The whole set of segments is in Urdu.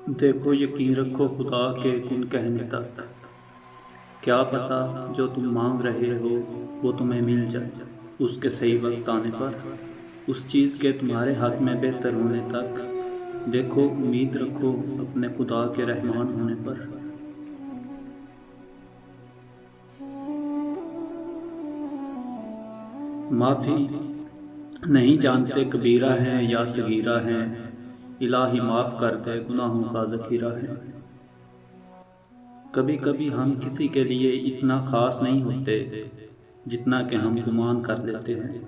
دیکھو یقین رکھو خدا کے کن کہنے تک، کیا پتا جو تم مانگ رہے ہو وہ تمہیں مل جائے اس کے صحیح وقت آنے پر، اس چیز کے تمہارے حق میں بہتر ہونے تک۔ دیکھو امید رکھو اپنے خدا کے رحمان ہونے پر۔ معافی نہیں جانتے کبیرہ ہیں یا صغیرہ ہیں، الہی معاف کر دے گناہوں کا ذخیرہ ہے۔ کبھی کبھی ہم کسی کے لیے اتنا خاص نہیں ہوتے جتنا کہ ہم گمان کر لیتے ہیں۔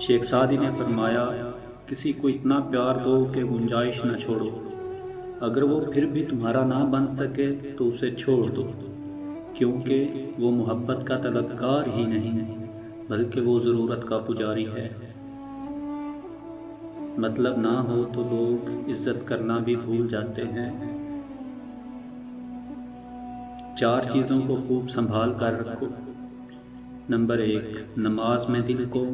شیخ سعدی نے فرمایا، کسی کو اتنا پیار دو کہ گنجائش نہ چھوڑو، اگر وہ پھر بھی تمہارا نہ بن سکے تو اسے چھوڑ دو، کیونکہ وہ محبت کا طلبگار ہی نہیں بلکہ وہ ضرورت کا پجاری ہے۔ مطلب نہ ہو تو لوگ عزت کرنا بھی بھول جاتے ہیں۔ 4 چیزوں کو خوب سنبھال کر رکھو۔ نمبر 1، نماز میں دل کو۔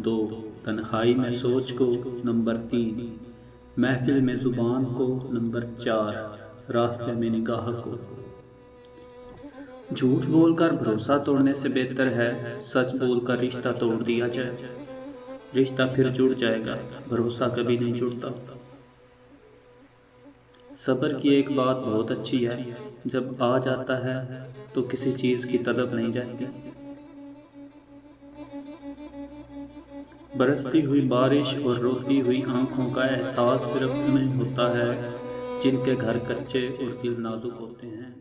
2، تنہائی میں سوچ کو۔ نمبر 3، محفل میں زبان کو۔ نمبر 4، راستے میں نگاہ کو۔ جھوٹ بول کر بھروسہ توڑنے سے بہتر ہے سچ بول کر رشتہ توڑ دیا جائے۔ رشتہ پھر جڑ جائے گا، بھروسہ کبھی نہیں جڑتا۔ صبر کی ایک بات بہت اچھی ہے، جب آ جاتا ہے تو کسی چیز کی طلب نہیں رہتی۔ برستی ہوئی بارش اور روتی ہوئی آنکھوں کا احساس صرف انہیں ہوتا ہے جن کے گھر کچے اور دل نازک ہوتے ہیں۔